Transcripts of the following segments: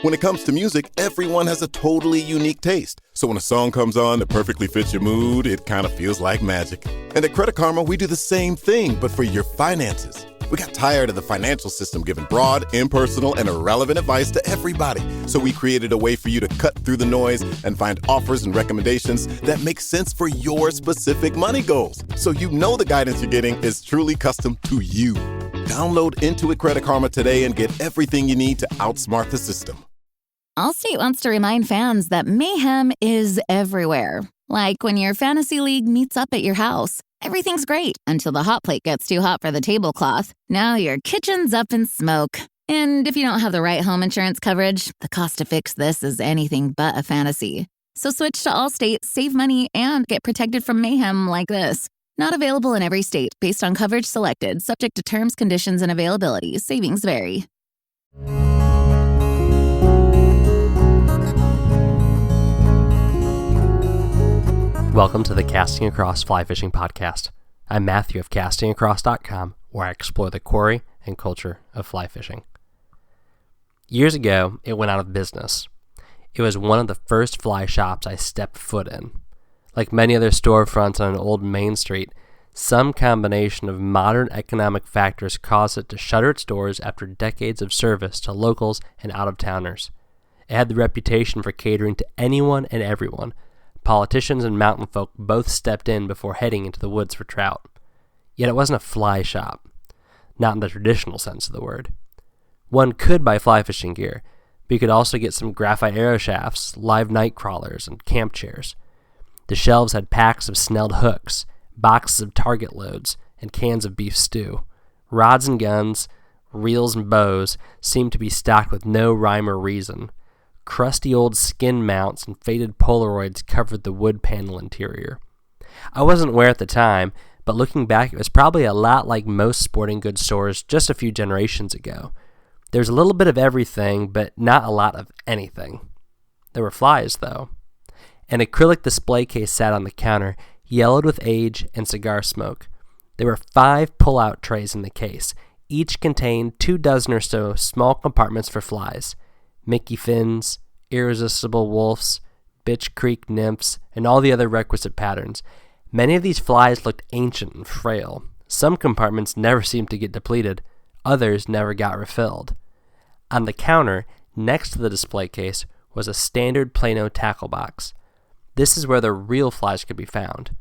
When it comes to music, everyone has a totally unique taste. So when a song comes on that perfectly fits your mood, it kind of feels like magic. And at Credit Karma, we do the same thing, but for your finances. We got tired of the financial system giving broad, impersonal, and irrelevant advice to everybody. So we created a way for you to cut through the noise and find offers and recommendations that make sense for your specific money goals. So you know the guidance you're getting is truly custom to you. Download Intuit Credit Karma today and get everything you need to outsmart the system. Allstate wants to remind fans that mayhem is everywhere. Like when your fantasy league meets up at your house. Everything's great until the hot plate gets too hot for the tablecloth. Now your kitchen's up in smoke. And if you don't have the right home insurance coverage, the cost to fix this is anything but a fantasy. So switch to Allstate, save money, and get protected from mayhem like this. Not available in every state based on coverage selected, subject to terms, conditions, and availability. Savings vary. Welcome to the Casting Across Fly Fishing Podcast. I'm Matthew of castingacross.com, where I explore the quarry and culture of fly fishing. Years ago, it went out of business. It was one of the first fly shops I stepped foot in. Like many other storefronts on an old main street, some combination of modern economic factors caused it to shutter its doors after decades of service to locals and out-of-towners. It had the reputation for catering to anyone and everyone. Politicians and mountain folk both stepped in before heading into the woods for trout. Yet it wasn't a fly shop, not in the traditional sense of the word. One could buy fly fishing gear, but you could also get some graphite arrow shafts, live night crawlers, and camp chairs. The shelves had packs of snelled hooks, boxes of target loads, and cans of beef stew. Rods and guns, reels and bows seemed to be stocked with no rhyme or reason. Crusty old skin mounts and faded Polaroids covered the wood panel interior. I wasn't aware at the time, but looking back, it was probably a lot like most sporting goods stores just a few generations ago. There was a little bit of everything, but not a lot of anything. There were flies, though. An acrylic display case sat on the counter, yellowed with age and cigar smoke. There were 5 pull-out trays in the case. Each contained 24 or so small compartments for flies. Mickey fins, irresistible wolves, Bitch Creek nymphs, and all the other requisite patterns. Many of these flies looked ancient and frail. Some compartments never seemed to get depleted. Others never got refilled. On the counter, next to the display case, was a standard Plano tackle box. This is where the real flies could be found.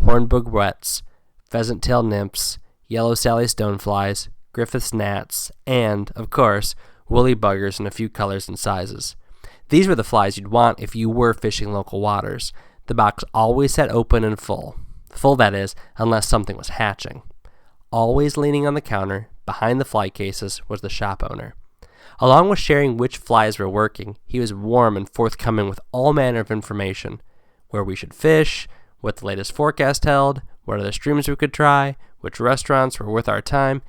Hornbook wets, pheasant-tail nymphs, yellow Sally stoneflies, Griffith's gnats, and, of course, woolly buggers in a few colors and sizes. These were the flies you'd want if you were fishing local waters. The box always sat open and full. Full, that is, unless something was hatching. Always leaning on the counter, behind the fly cases, was the shop owner. Along with sharing which flies were working, he was warm and forthcoming with all manner of information. Where we should fish, what the latest forecast held, what other streams we could try, which restaurants were worth our time.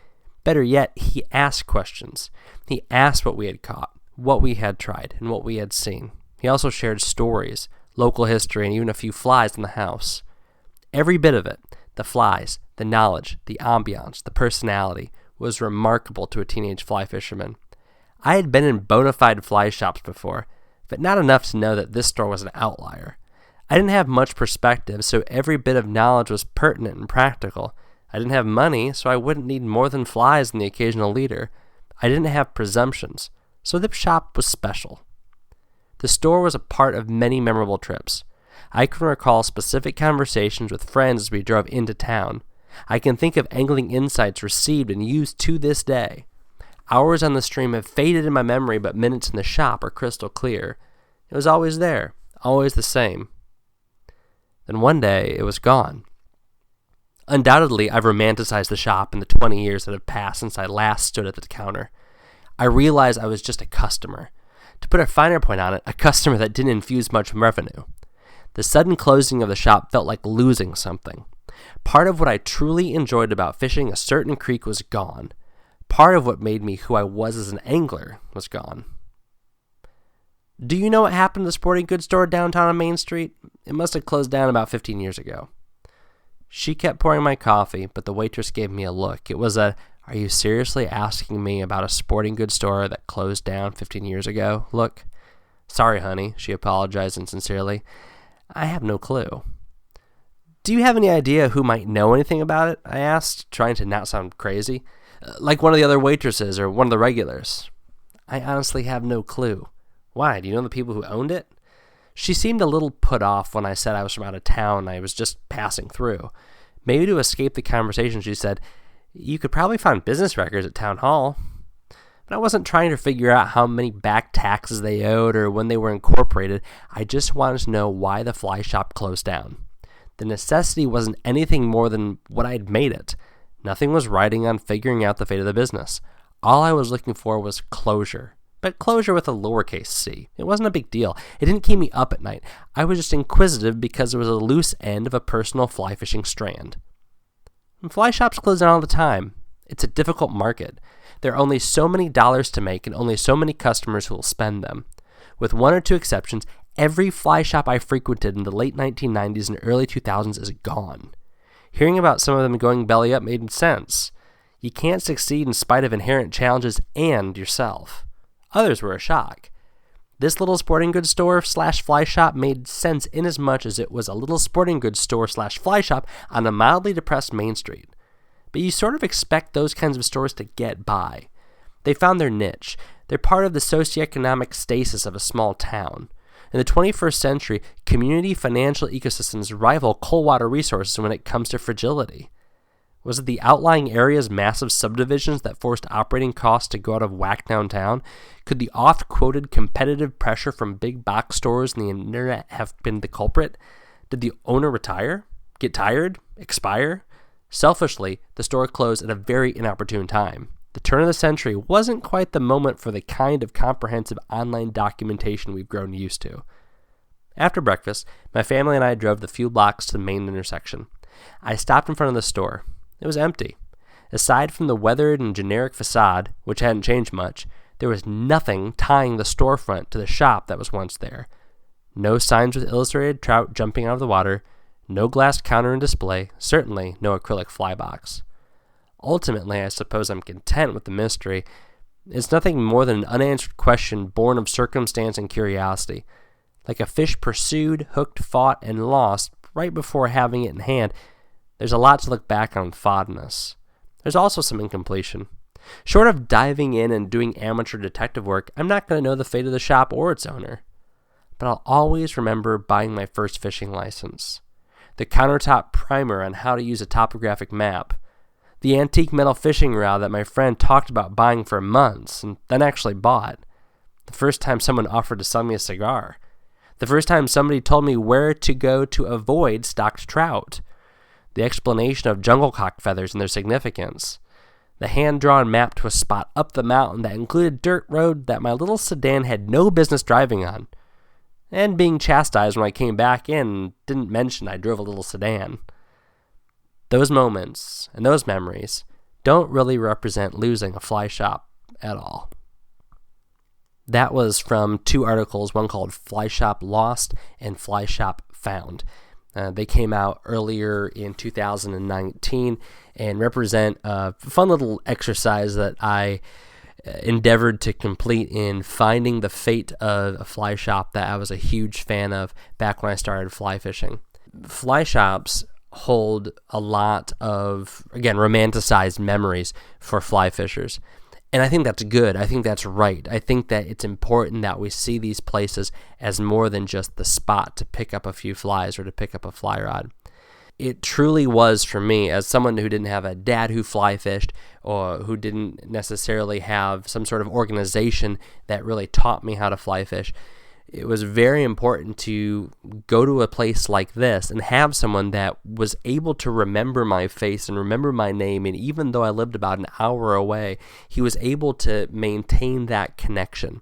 Better yet, he asked questions. He asked what we had caught, what we had tried, and what we had seen. He also shared stories, local history, and even a few flies in the house. Every bit of it, the flies, the knowledge, the ambiance, the personality, was remarkable to a teenage fly fisherman. I had been in bona fide fly shops before, but not enough to know that this store was an outlier. I didn't have much perspective, so every bit of knowledge was pertinent and practical. I didn't have money, so I wouldn't need more than flies and the occasional leader. I didn't have presumptions, so the shop was special. The store was a part of many memorable trips. I can recall specific conversations with friends as we drove into town. I can think of angling insights received and used to this day. Hours on the stream have faded in my memory, but minutes in the shop are crystal clear. It was always there, always the same. Then one day, it was gone. Undoubtedly, I've romanticized the shop in the 20 years that have passed since I last stood at the counter. I realized I was just a customer. To put a finer point on it, a customer that didn't infuse much revenue. The sudden closing of the shop felt like losing something. Part of what I truly enjoyed about fishing a certain creek was gone. Part of what made me who I was as an angler was gone. Do you know what happened to the sporting goods store downtown on Main Street? It must have closed down about 15 years ago. She kept pouring my coffee, but the waitress gave me a look. It was a Are you seriously asking me about a sporting goods store that closed down 15 years ago? Look, sorry, honey, she apologized insincerely. I have no clue. Do you have any idea who might know anything about it? I asked, trying to not sound crazy. Like one of the other waitresses or one of the regulars. I honestly have no clue. Why? Do you know the people who owned it? She seemed a little put off when I said I was from out of town and I was just passing through. Maybe to escape the conversation, she said, you could probably find business records at town hall. But I wasn't trying to figure out how many back taxes they owed or when they were incorporated. I just wanted to know why the fly shop closed down. The necessity wasn't anything more than what I'd made it. Nothing was riding on figuring out the fate of the business. All I was looking for was closure. But closure with a lowercase c. It wasn't a big deal. It didn't keep me up at night. I was just inquisitive because it was a loose end of a personal fly fishing strand. And fly shops close down all the time. It's a difficult market. There are only so many dollars to make and only so many customers who will spend them. With one or two exceptions, every fly shop I frequented in the late 1990s and early 2000s is gone. Hearing about some of them going belly up made sense. You can't succeed in spite of inherent challenges and yourself. Others were a shock. This little sporting goods store / fly shop made sense inasmuch as it was a little sporting goods store / fly shop on a mildly depressed Main Street. But you sort of expect those kinds of stores to get by. They found their niche. They're part of the socioeconomic stasis of a small town. In the 21st century, community financial ecosystems rival cold water resources when it comes to fragility. Was it the outlying area's massive subdivisions that forced operating costs to go out of whack downtown? Could the oft-quoted competitive pressure from big box stores and the internet have been the culprit? Did the owner retire? Get tired? Expire? Selfishly, the store closed at a very inopportune time. The turn of the century wasn't quite the moment for the kind of comprehensive online documentation we've grown used to. After breakfast, my family and I drove the few blocks to the main intersection. I stopped in front of the store. It was empty. Aside from the weathered and generic facade, which hadn't changed much, there was nothing tying the storefront to the shop that was once there. No signs with illustrated trout jumping out of the water, no glass counter and display, certainly no acrylic fly box. Ultimately, I suppose I'm content with the mystery. It's nothing more than an unanswered question born of circumstance and curiosity. Like a fish pursued, hooked, fought, and lost right before having it in hand, there's a lot to look back on with fondness. There's also some incompletion. Short of diving in and doing amateur detective work, I'm not going to know the fate of the shop or its owner. But I'll always remember buying my first fishing license, the countertop primer on how to use a topographic map, the antique metal fishing rod that my friend talked about buying for months and then actually bought, the first time someone offered to sell me a cigar, the first time somebody told me where to go to avoid stocked trout, the explanation of jungle cock feathers and their significance, the hand-drawn map to a spot up the mountain that included dirt road that my little sedan had no business driving on, and being chastised when I came back in and didn't mention I drove a little sedan. Those moments and those memories don't really represent losing a fly shop at all. That was from two articles, one called Fly Shop Lost and Fly Shop Found. They came out earlier in 2019 and represent a fun little exercise that I endeavored to complete in finding the fate of a fly shop that I was a huge fan of back when I started fly fishing. Fly shops hold a lot of, again, romanticized memories for fly fishers. And I think that's good. I think that's right. I think that it's important that we see these places as more than just the spot to pick up a few flies or to pick up a fly rod. It truly was for me, as someone who didn't have a dad who fly fished or who didn't necessarily have some sort of organization that really taught me how to fly fish, it was very important to go to a place like this and have someone that was able to remember my face and remember my name. And even though I lived about an hour away, he was able to maintain that connection.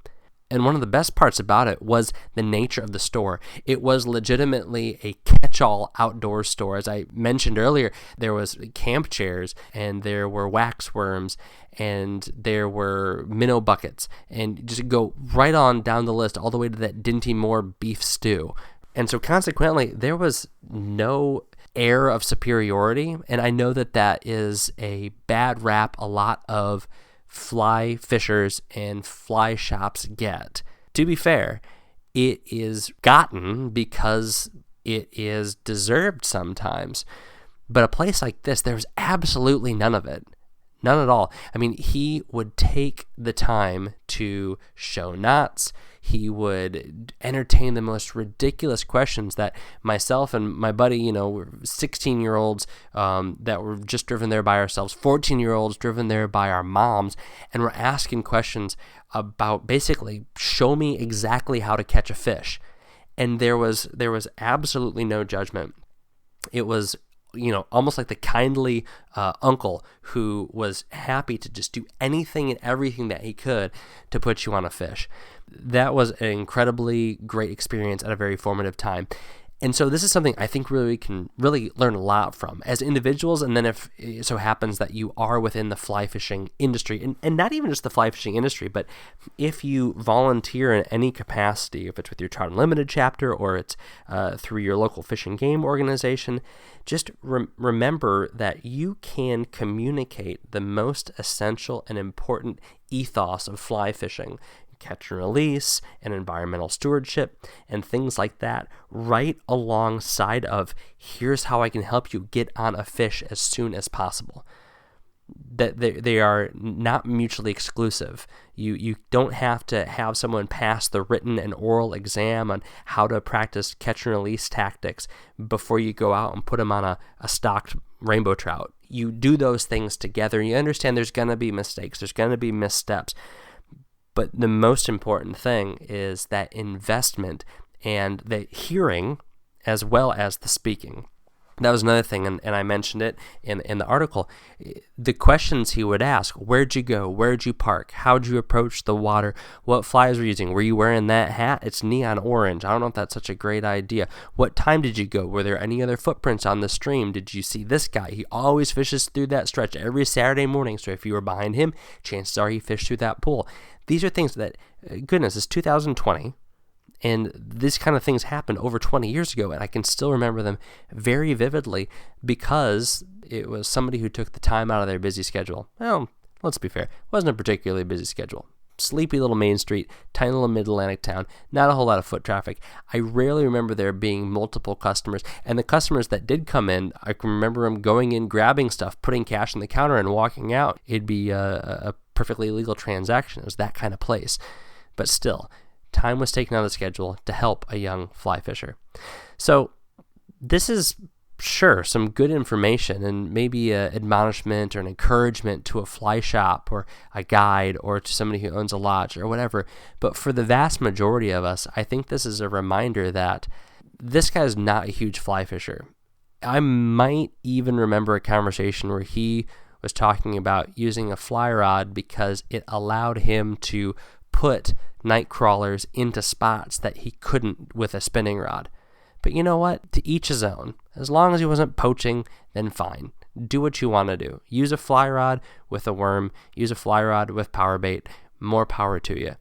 And one of the best parts about it was the nature of the store. It was legitimately a catch-all outdoor store. As I mentioned earlier, there was camp chairs, and there were wax worms, and there were minnow buckets, and just go right on down the list all the way to that Dinty Moore beef stew. And so consequently, there was no air of superiority. And I know that that is a bad rap a lot of fly fishers and fly shops get. To be fair, it is gotten because it is deserved sometimes. But a place like this, there's absolutely none of it. None at all. I mean, he would take the time to show knots. He would entertain the most ridiculous questions that myself and my buddy, were 16-year-olds that were just driven there by ourselves, 14-year-olds driven there by our moms, and we're asking questions about basically, show me exactly how to catch a fish. And there was absolutely no judgment. It was almost like the kindly uncle who was happy to just do anything and everything that he could to put you on a fish. That was an incredibly great experience at a very formative time. And so this is something I think we can really learn a lot from as individuals, and then if it so happens that you are within the fly fishing industry, and not even just the fly fishing industry, but if you volunteer in any capacity, if it's with your Trout Unlimited chapter or it's through your local fish and game organization, just remember that you can communicate the most essential and important ethos of fly fishing, catch and release, and environmental stewardship, and things like that, right alongside of here's how I can help you get on a fish as soon as possible. That they are not mutually exclusive. You don't have to have someone pass the written and oral exam on how to practice catch and release tactics before you go out and put them on a stocked rainbow trout. You do those things together, and you understand there's going to be mistakes, there's going to be missteps. But the most important thing is that investment and the hearing as well as the speaking. That was another thing, and I mentioned it in the article. The questions he would ask: where'd you go? Where'd you park? How'd you approach the water? What flies were you using? Were you wearing that hat? It's neon orange. I don't know if that's such a great idea. What time did you go? Were there any other footprints on the stream? Did you see this guy? He always fishes through that stretch every Saturday morning, so if you were behind him, chances are he fished through that pool. These are things that, goodness, it's 2020. And these kind of things happened over 20 years ago, and I can still remember them very vividly because it was somebody who took the time out of their busy schedule. Well, let's be fair. It wasn't a particularly busy schedule. Sleepy little Main Street, tiny little mid-Atlantic town, not a whole lot of foot traffic. I rarely remember there being multiple customers, and the customers that did come in, I can remember them going in, grabbing stuff, putting cash on the counter, and walking out. It'd be a perfectly legal transaction. It was that kind of place. But still, time was taken out of the schedule to help a young fly fisher. So this is, sure, some good information and maybe an admonishment or an encouragement to a fly shop or a guide or to somebody who owns a lodge or whatever. But for the vast majority of us, I think this is a reminder that this guy is not a huge fly fisher. I might even remember a conversation where he was talking about using a fly rod because it allowed him to put night crawlers into spots that he couldn't with a spinning rod. But you know what? To each his own. As long as he wasn't poaching, then fine. Do what you want to do. Use a fly rod with a worm. Use a fly rod with power bait. More power to you.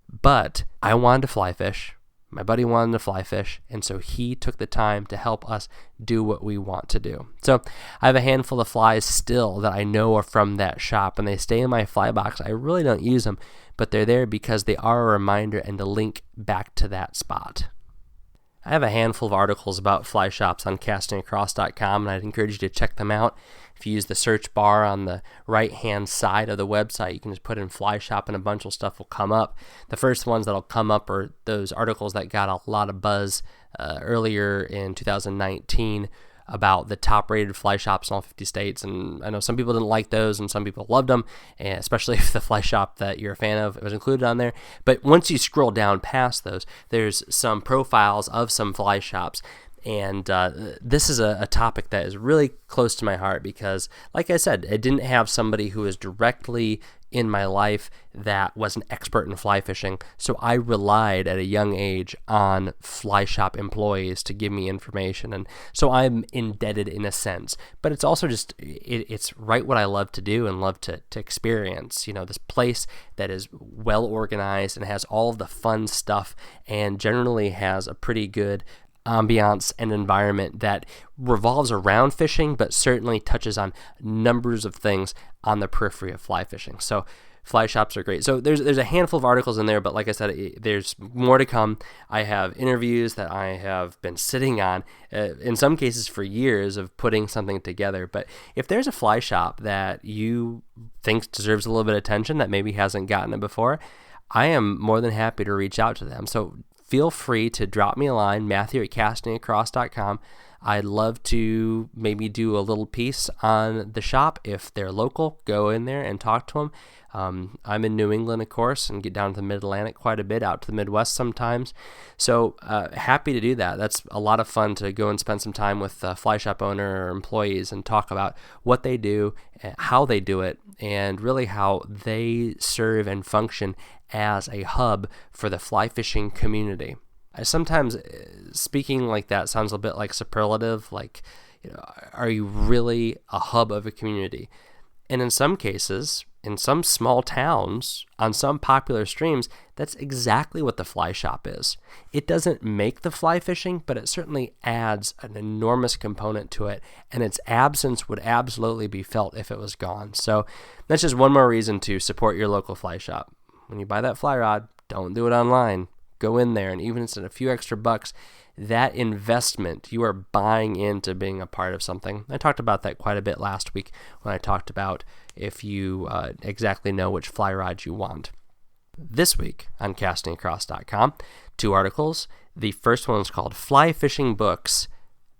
But I wanted to fly fish. My buddy wanted to fly fish, and so he took the time to help us do what we want to do. So I have a handful of flies still that I know are from that shop, and they stay in my fly box. I really don't use them, but they're there because they are a reminder and a link back to that spot. I have a handful of articles about fly shops on castingacross.com, and I'd encourage you to check them out. If you use the search bar on the right-hand side of the website, you can just put in fly shop and a bunch of stuff will come up. The first ones that'll come up are those articles that got a lot of buzz earlier in 2019 about the top-rated fly shops in all 50 states, and I know some people didn't like those and some people loved them, and especially if the fly shop that you're a fan of was included on there. But once you scroll down past those, there's some profiles of some fly shops, and this is a topic that is really close to my heart because, like I said, I didn't have somebody who was directly in my life that was an expert in fly fishing, so I relied at a young age on fly shop employees to give me information, and so I'm indebted in a sense. But it's also just, it's right what I love to do and love to experience. You know, this place that is well organized and has all of the fun stuff and generally has a pretty good ambiance and environment that revolves around fishing, but certainly touches on numbers of things on the periphery of fly fishing. So fly shops are great. So there's a handful of articles in there, but like I said, there's more to come. I have interviews that I have been sitting on, in some cases for years, of putting something together. But if there's a fly shop that you think deserves a little bit of attention that maybe hasn't gotten it before, I am more than happy to reach out to them. So feel free to drop me a line, Matthew@castingacross.com. I'd love to maybe do a little piece on the shop. If they're local, go in there and talk to them. I'm in New England, of course, and get down to the Mid-Atlantic quite a bit, out to the Midwest sometimes. So happy to do that. That's a lot of fun to go and spend some time with a fly shop owner or employees and talk about what they do, how they do it, and really how they serve and function as a hub for the fly fishing community. Sometimes speaking like that sounds a bit like superlative, like, are you really a hub of a community? And in some cases, in some small towns, on some popular streams, that's exactly what the fly shop is. It doesn't make the fly fishing, but it certainly adds an enormous component to it, and its absence would absolutely be felt if it was gone. So that's just one more reason to support your local fly shop. When you buy that fly rod, don't do it online. Go in there, and even if it's a few extra bucks, that investment, you are buying into being a part of something. I talked about that quite a bit last week when I talked about if you exactly know which fly rod you want. This week on castingacross.com, 2 articles. The first one is called Fly Fishing Books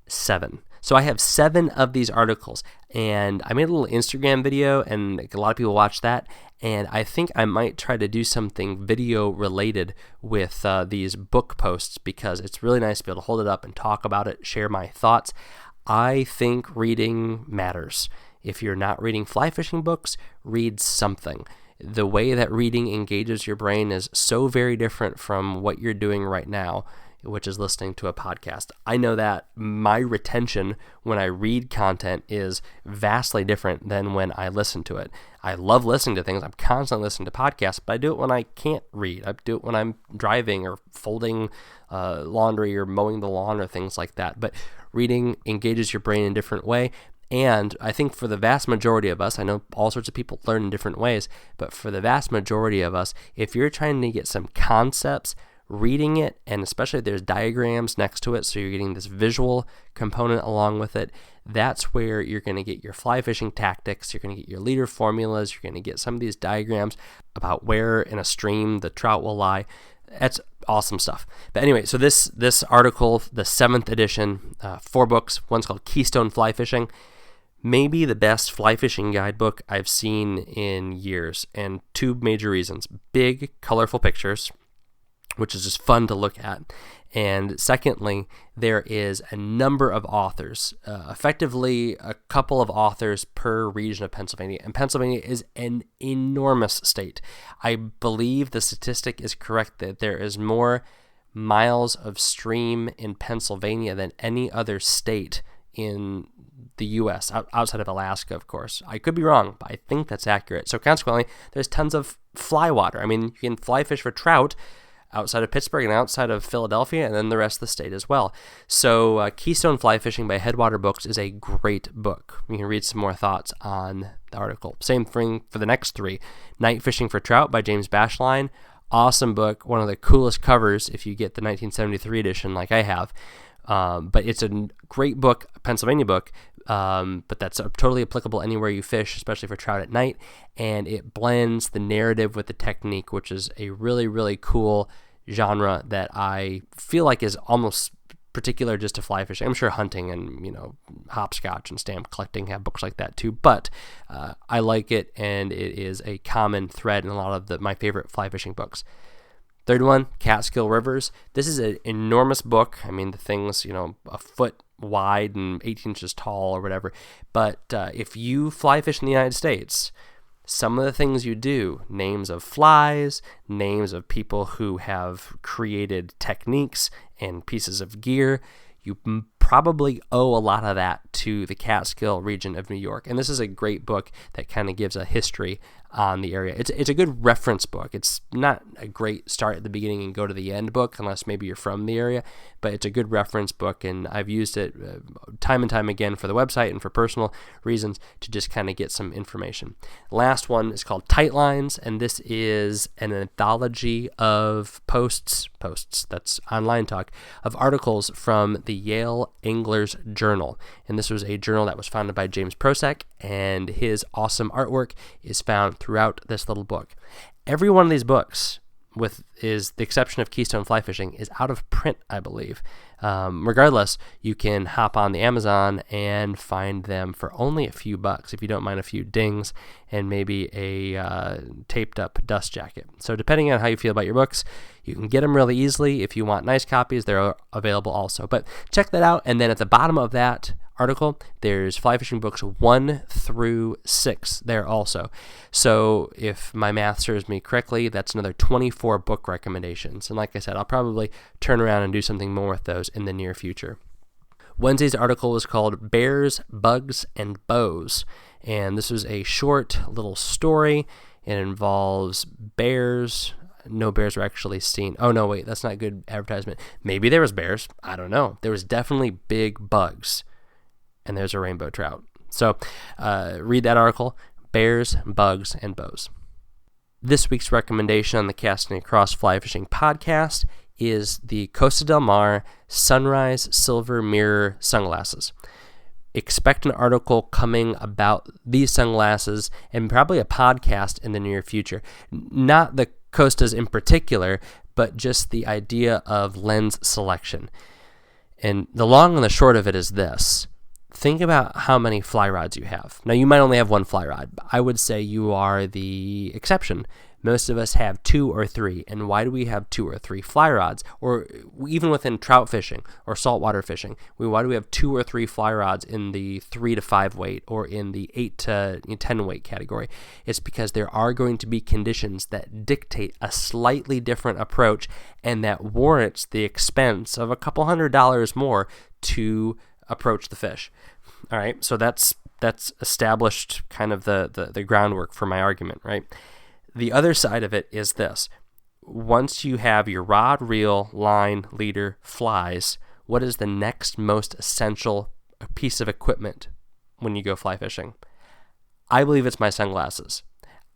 7. So I have 7 of these articles, and I made a little Instagram video, and a lot of people watched that, and I think I might try to do something video related with these book posts, because it's really nice to be able to hold it up and talk about it, share my thoughts. I think reading matters. If you're not reading fly fishing books, read something. The way that reading engages your brain is so very different from what you're doing right now, which is listening to a podcast. I know that my retention when I read content is vastly different than when I listen to it. I love listening to things. I'm constantly listening to podcasts, but I do it when I can't read. I do it when I'm driving or folding laundry or mowing the lawn or things like that. But reading engages your brain in a different way. And I think for the vast majority of us, I know all sorts of people learn in different ways, but for the vast majority of us, if you're trying to get some concepts, reading it, and especially if there's diagrams next to it, so you're getting this visual component along with it, that's where you're going to get your fly fishing tactics, you're going to get your leader formulas, you're going to get some of these diagrams about where in a stream the trout will lie. That's awesome stuff. But anyway, so this article, the 7th edition, 4 books. One's called Keystone Fly Fishing. Maybe the best fly fishing guidebook I've seen in years, and 2 major reasons. Big, colorful pictures, which is just fun to look at. And secondly, there is a number of authors, effectively a couple of authors per region of Pennsylvania. And Pennsylvania is an enormous state. I believe the statistic is correct that there is more miles of stream in Pennsylvania than any other state in the U.S., outside of Alaska, of course. I could be wrong, but I think that's accurate. So consequently, there's tons of fly water. I mean, you can fly fish for trout outside of Pittsburgh and outside of Philadelphia, and then the rest of the state as well. So Keystone Fly Fishing by Headwater Books is a great book. You can read some more thoughts on the article. Same thing for the next 3. Night Fishing for Trout by James Bashline. Awesome book. One of the coolest covers if you get the 1973 edition like I have. But it's a great book, a Pennsylvania book, but that's totally applicable anywhere you fish, especially for trout at night. And it blends the narrative with the technique, which is a really, really cool genre that I feel like is almost particular just to fly fishing. I'm sure hunting and, hopscotch and stamp collecting have books like that too, but I like it, and it is a common thread in a lot of my favorite fly fishing books. Third one, Catskill Rivers. This is an enormous book. I mean, the thing's, a foot wide and 8 inches tall or whatever. But if you fly fish in the United States, some of the things you do, names of flies, names of people who have created techniques and pieces of gear, you probably owe a lot of that to the Catskill region of New York. And this is a great book that kind of gives a history on the area. It's a good reference book. It's not a great start at the beginning and go to the end book unless maybe you're from the area, but it's a good reference book, and I've used it time and time again for the website and for personal reasons to just kind of get some information. Last one is called Tight Lines, and this is an anthology of posts, that's online talk, of articles from the Yale Anglers Journal. And this was a journal that was founded by James Prosek, and his awesome artwork is found throughout this little book. Every one of these books, with is the exception of Keystone Fly Fishing, is out of print, I believe. Regardless, you can hop on the Amazon and find them for only a few bucks, if you don't mind a few dings and maybe a taped up dust jacket. So depending on how you feel about your books, you can get them really easily. If you want nice copies, they're available also. But check that out, and then at the bottom of that article, there's fly fishing books 1 through 6 there also. So if my math serves me correctly, that's another 24 book recommendations. And like I said, I'll probably turn around and do something more with those in the near future. Wednesday's article was called Bears, Bugs, and Bows. And this was a short little story. It involves bears. No bears were actually seen. Oh, no, wait, that's not good advertisement. Maybe there was bears. I don't know. There was definitely big bugs. And there's a rainbow trout. So read that article, Bears, Bugs, and Bows. This week's recommendation on the Casting Across Fly Fishing podcast is the Costa Del Mar Sunrise Silver Mirror sunglasses. Expect an article coming about these sunglasses and probably a podcast in the near future. Not the Costas in particular, but just the idea of lens selection. And the long and the short of it is this. Think about how many fly rods you have. Now, you might only have one fly rod. I would say you are the exception. Most of us have 2 or 3. And why do we have 2 or 3 fly rods? Or even within trout fishing or saltwater fishing, why do we have 2 or 3 fly rods in the 3 to 5 weight or in the 8 to 10 weight category? It's because there are going to be conditions that dictate a slightly different approach and that warrants the expense of a couple $100 more to approach the fish. All right, so that's established kind of the groundwork for my argument, right? The other side of it is this. Once you have your rod, reel, line, leader, flies, what is the next most essential piece of equipment when you go fly fishing? I believe it's my sunglasses.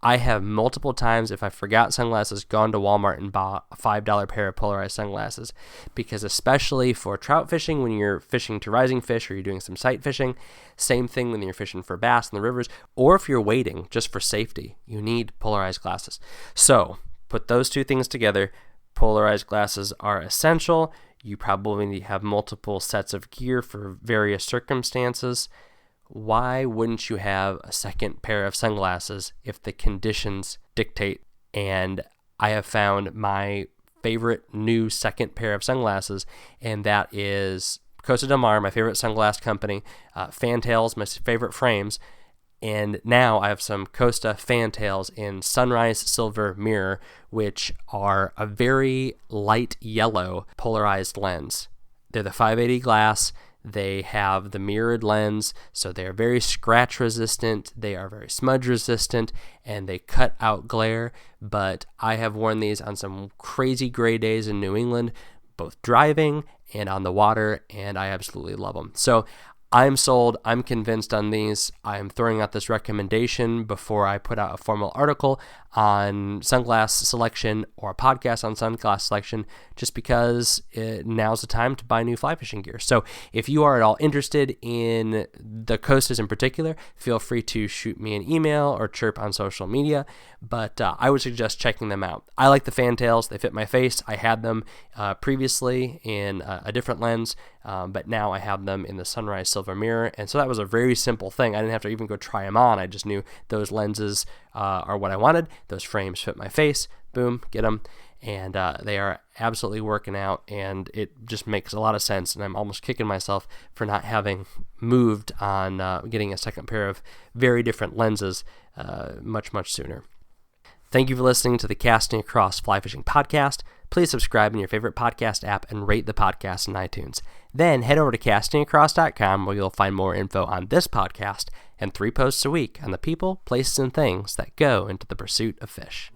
I have multiple times, if I forgot sunglasses, gone to Walmart and bought a $5 pair of polarized sunglasses, because especially for trout fishing, when you're fishing to rising fish or you're doing some sight fishing, same thing when you're fishing for bass in the rivers, or if you're wading just for safety, you need polarized glasses. So put those two things together. Polarized glasses are essential. You probably have multiple sets of gear for various circumstances. Why wouldn't you have a second pair of sunglasses if the conditions dictate? And I have found my favorite new second pair of sunglasses, and that is Costa Del Mar, my favorite sunglass company, Fantails, my favorite frames, and now I have some Costa Fantails in Sunrise Silver Mirror, which are a very light yellow polarized lens. They're the 580 glass. They have the mirrored lens, so they are very scratch resistant, they are very smudge resistant, and they cut out glare. But I have worn these on some crazy gray days in New England, both driving and on the water, and I absolutely love them. So I'm sold. I'm convinced on these. I'm throwing out this recommendation before I put out a formal article on sunglass selection or a podcast on sunglass selection, just because now's the time to buy new fly fishing gear. So if you are at all interested in the Costas in particular, feel free to shoot me an email or chirp on social media, but I would suggest checking them out. I like the Fantails. They fit my face. I had them previously in a different lens, but now I have them in the Sunrise Silver Mirror, and so that was a very simple thing. I didn't have to even go try them on. I just knew those lenses are what I wanted. Those frames fit my face. Boom, get them. And they are absolutely working out, and it just makes a lot of sense, and I'm almost kicking myself for not having moved on getting a second pair of very different lenses much sooner. Thank you for listening to the Casting Across Fly Fishing podcast. please subscribe in your favorite podcast app and rate the podcast in iTunes. Then head over to castingacross.com where you'll find more info on this podcast and 3 posts a week on the people, places, and things that go into the pursuit of fish.